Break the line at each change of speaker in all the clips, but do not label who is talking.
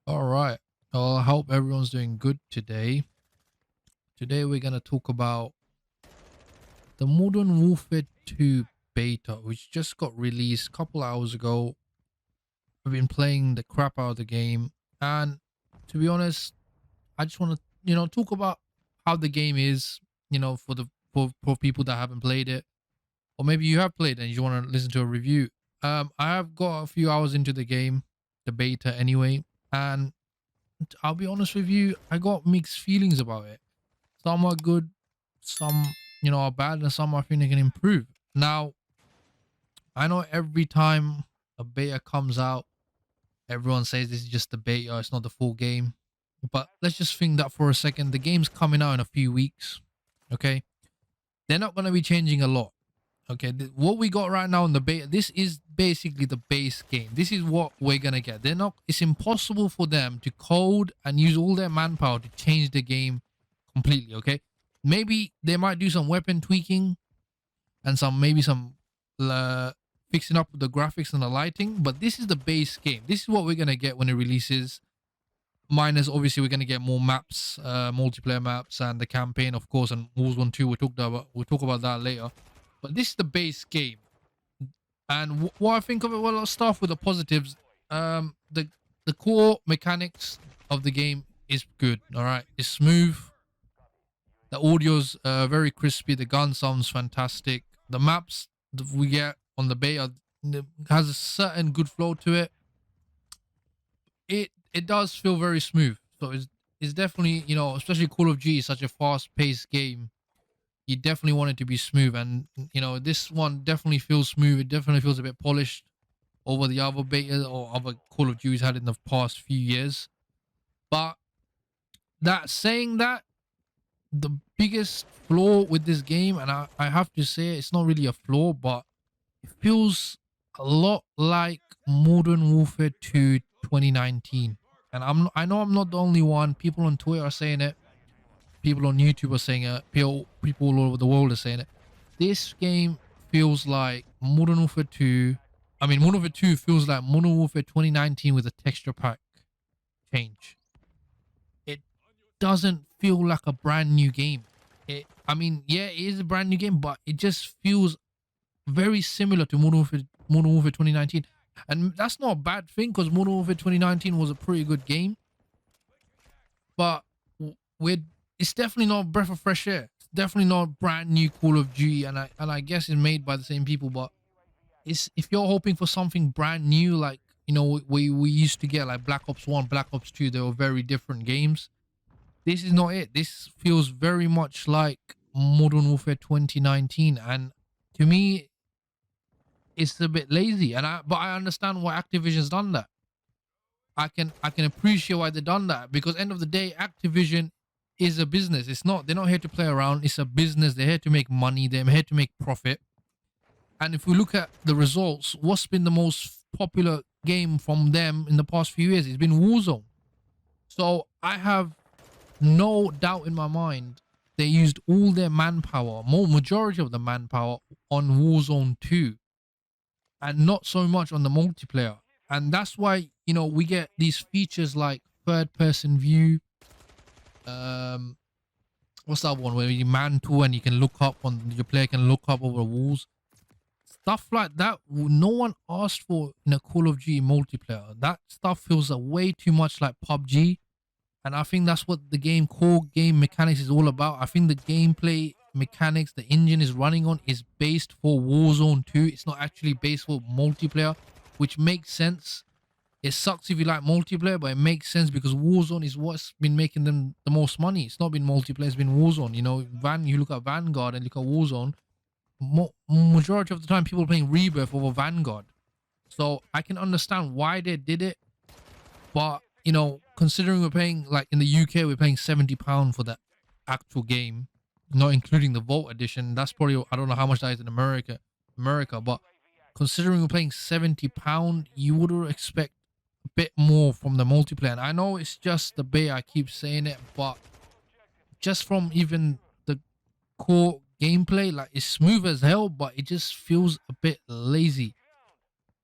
All right. Well, I hope everyone's doing good today. Today we're gonna talk about the Modern Warfare 2 beta, which just got released a couple hours ago. I've been playing the crap out of the game, and to be honest, I just want to talk about how the game is. For people that haven't played it, or maybe you have played and you want to listen to a review. I have got a few hours into the game, the beta anyway, and I'll be honest with you, I got mixed feelings about it. Some are good, some are bad, and some I think they can improve. Now, I know every time a beta comes out, everyone says this is just the beta, it's not the full game. But let's just think that for a second. The game's coming out in a few weeks. Okay. They're not going to be changing a lot. Okay. What we got right now in the beta, this is basically the base game. This is what we're going to get. It's impossible for them to code and use all their manpower to change the game completely. Okay. Maybe they might do some weapon tweaking and maybe some uh, fixing up the graphics and the lighting, but this is the base game. This is what we're gonna get when it releases. Minus, obviously, we're gonna get more maps, multiplayer maps, and the campaign, of course, and Warzone 2. We'll talk about that later. But this is the base game, and what I think of it. Well, I'll start with the positives. The core mechanics of the game is good. All right, it's smooth. The audio's very crispy. The gun sounds fantastic. The maps that we get on the beta has a certain good flow to it. It does feel very smooth. So it's definitely, especially Call of Duty is such a fast paced game. You definitely want it to be smooth, and this one definitely feels smooth. It definitely feels a bit polished over the other beta or other Call of Duties had in the past few years. But that saying that, the biggest flaw with this game, and I have to say it's not really a flaw, but it feels a lot like Modern Warfare 2 2019. And I know I'm not the only one. People on Twitter are saying it. People on YouTube are saying it. People all over the world are saying it. This game feels like Modern Warfare 2. I mean, Modern Warfare 2 feels like Modern Warfare 2019 with a texture pack change. It doesn't feel like a brand new game. I mean, yeah, it is a brand new game, but it just feels very similar to Modern Warfare 2019. And that's not a bad thing because Modern Warfare 2019 was a pretty good game. But we're it's definitely not a breath of fresh air. It's definitely not brand new Call of Duty, and I guess it's made by the same people. But it's if you're hoping for something brand new, like we used to get like Black Ops 1, Black Ops 2, they were very different games. This is not it. This feels very much like Modern Warfare 2019, and to me, it's a bit lazy. But I understand why Activision's done that. I can appreciate why they've done that because end of the day, Activision is a business. They're not here to play around. It's a business. They're here to make money. They're here to make profit. And if we look at the results, what's been the most popular game from them in the past few years? It's been Warzone. So I have no doubt in my mind they used all their manpower, more majority of the manpower on Warzone 2 and not so much on the multiplayer. And that's why, we get these features like third person view. Um what's that one where you man to and you can look up on your player can look up over walls. Stuff like that no one asked for in a Call of Duty multiplayer. That stuff feels way too much like PUBG. And I think that's what the core game mechanics is all about. I think the gameplay mechanics the engine is running on is based for Warzone 2. It's not actually based for multiplayer, which makes sense. It sucks if you like multiplayer, but it makes sense because Warzone is what's been making them the most money. It's not been multiplayer, it's been Warzone. You look at Vanguard and look at Warzone, majority of the time people are playing Rebirth over Vanguard. So I can understand why they did it, but considering we're paying like in the UK, we're paying £70 for the actual game, not including the Vault edition. That's probably I don't know how much that is in America, but considering we're paying £70, you would expect a bit more from the multiplayer. And I know it's just the bait, I keep saying it, but just from even the core gameplay, like it's smooth as hell, but it just feels a bit lazy.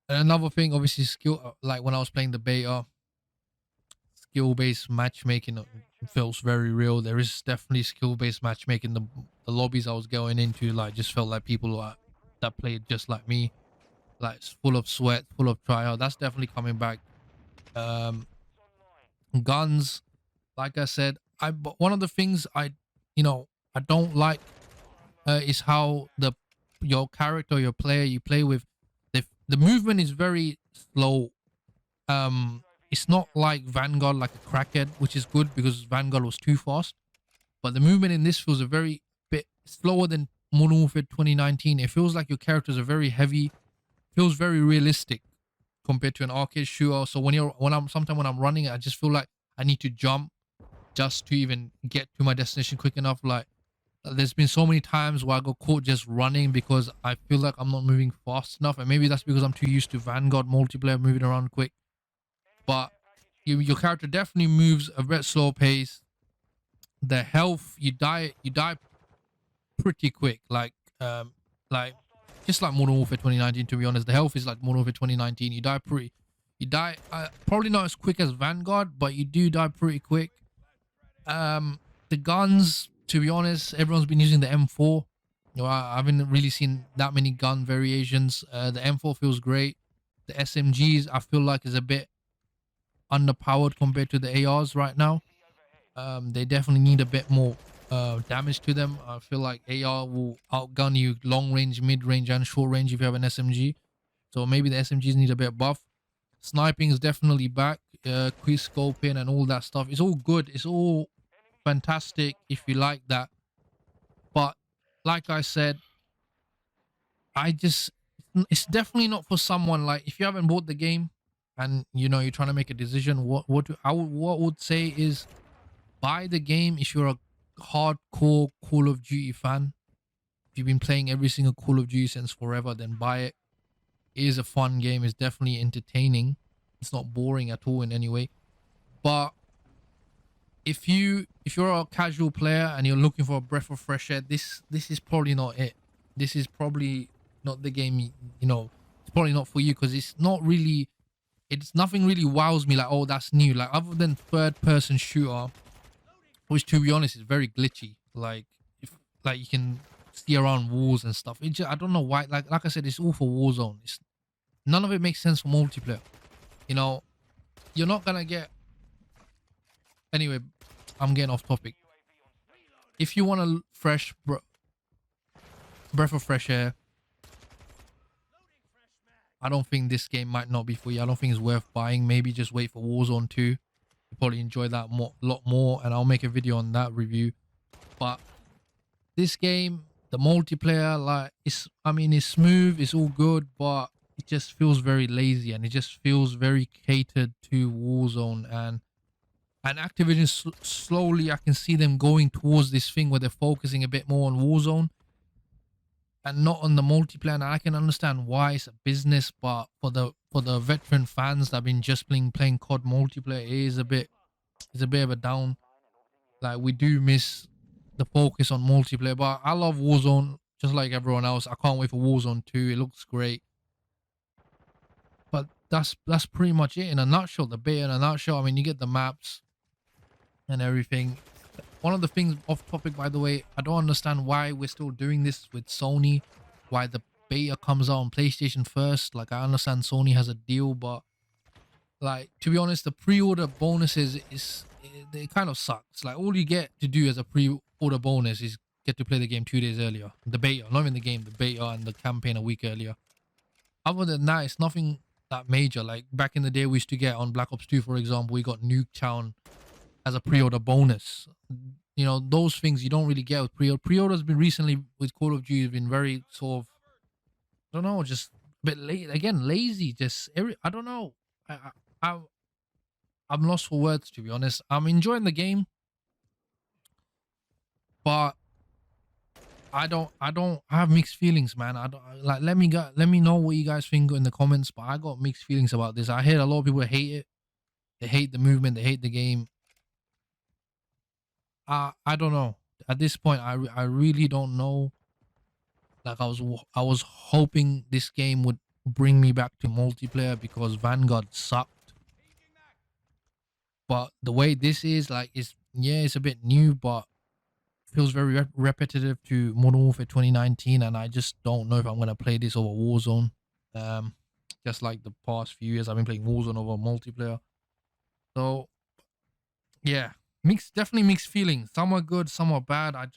And another thing, obviously, skill. Like when I was playing the beta, skill-based matchmaking feels very real. There is definitely skill-based matchmaking. The lobbies I was going into like just felt like people that played just like me, like it's full of sweat, full of tryhard. That's definitely coming back. Um, Guns, like I said, but one of the things I don't like is how your character, your player you play with, the movement is very slow. It's not like Vanguard, like a crackhead, which is good because Vanguard was too fast. But the movement in this feels a very bit slower than Modern Warfare 2019. It feels like your characters are very heavy, feels very realistic compared to an arcade shooter. So sometimes when I'm running, I just feel like I need to jump just to even get to my destination quick enough. Like there's been so many times where I got caught just running because I feel like I'm not moving fast enough, and maybe that's because I'm too used to Vanguard multiplayer moving around quick. But your character definitely moves a bit slow pace. The health, you die pretty quick, like just like Modern Warfare 2019. To be honest, the health is like Modern Warfare 2019. You die probably not as quick as Vanguard, but you do die pretty quick. The guns, to be honest, everyone's been using the M4. I haven't really seen that many gun variations. The M4 feels great. The SMGs I feel like is a bit underpowered compared to the ARs right now. They definitely need a bit more damage to them. I feel like AR will outgun you long range, mid range, and short range if you have an SMG. So maybe the SMGs need a bit buff. Sniping is definitely back. Quick scoping and all that stuff. It's all good. It's all fantastic if you like that. But like I said, it's definitely not for someone like if you haven't bought the game and you're trying to make a decision. What would say is buy the game if you're a hardcore Call of Duty fan. If you've been playing every single Call of Duty since forever, then buy it. It is a fun game. It's definitely entertaining. It's not boring at all in any way. But if you're a casual player and you're looking for a breath of fresh air, this is probably not it. This is probably not the game. It's probably not for you because it's nothing really wows me like, oh, that's new. Like other than third person shooter, which to be honest is very glitchy. Like you can see around walls and stuff. I don't know why. Like I said, it's all for Warzone. None of it makes sense for multiplayer. You're not gonna get. Anyway, I'm getting off topic. If you want a breath of fresh air, I don't think this game might not be for you. I don't think it's worth buying. Maybe just wait for Warzone 2. You probably enjoy that lot more, and I'll make a video on that review. But this game, the multiplayer, it's smooth, it's all good, but it just feels very lazy, and it just feels very catered to Warzone. And Activision slowly, I can see them going towards this thing where they're focusing a bit more on Warzone and not on the multiplayer. And I can understand why it's a business, but for the veteran fans that have been just playing COD multiplayer, it's a bit of a down. Like we do miss the focus on multiplayer, but I love Warzone just like everyone else. I can't wait for Warzone 2. It looks great. But that's pretty much it in a nutshell. The beta in a nutshell. I mean, you get the maps and everything. One of the things off topic, by the way, I don't understand why we're still doing this with Sony. Why the beta comes out on PlayStation first. Like I understand Sony has a deal, but like to be honest, the pre-order bonuses it kind of sucks. Like all you get to do as a pre-order bonus is get to play the game 2 days earlier. The beta, not even the game, the beta and the campaign a week earlier. Other than that, it's nothing that major. Like back in the day, we used to get on Black Ops 2, for example, we got Nuketown as a pre-order bonus. Those things you don't really get with pre-order. Pre-order's been recently with Call of Duty been very sort of, I don't know, just a bit late again, lazy. I don't know. I'm lost for words, to be honest. I'm enjoying the game, but I have mixed feelings, man. I don't like. Let me know what you guys think in the comments. But I got mixed feelings about this. I heard a lot of people hate it. They hate the movement. They hate the game. I don't know. At this point, I really don't know. Like I was hoping this game would bring me back to multiplayer because Vanguard sucked. But the way this is, like, it's yeah, it's a bit new, but feels very repetitive to Modern Warfare 2019, and I just don't know if I'm gonna play this over Warzone. Um, just like the past few years, I've been playing Warzone over multiplayer. So yeah, definitely mixed feelings. Some are good, some are bad. I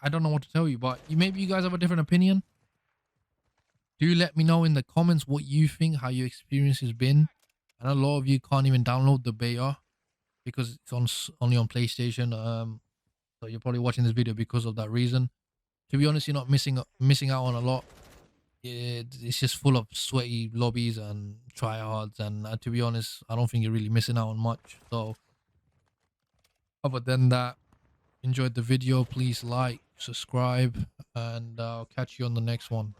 don't know what to tell you, but maybe you guys have a different opinion. Do let me know in the comments what you think, how your experience has been. And a lot of you can't even download the beta because it's only on PlayStation. So you're probably watching this video because of that reason. To be honest, you're not missing out on a lot. It's just full of sweaty lobbies and tryhards, and to be honest, I don't think you're really missing out on much. So other than that, enjoyed the video, please like, subscribe, and I'll catch you on the next one.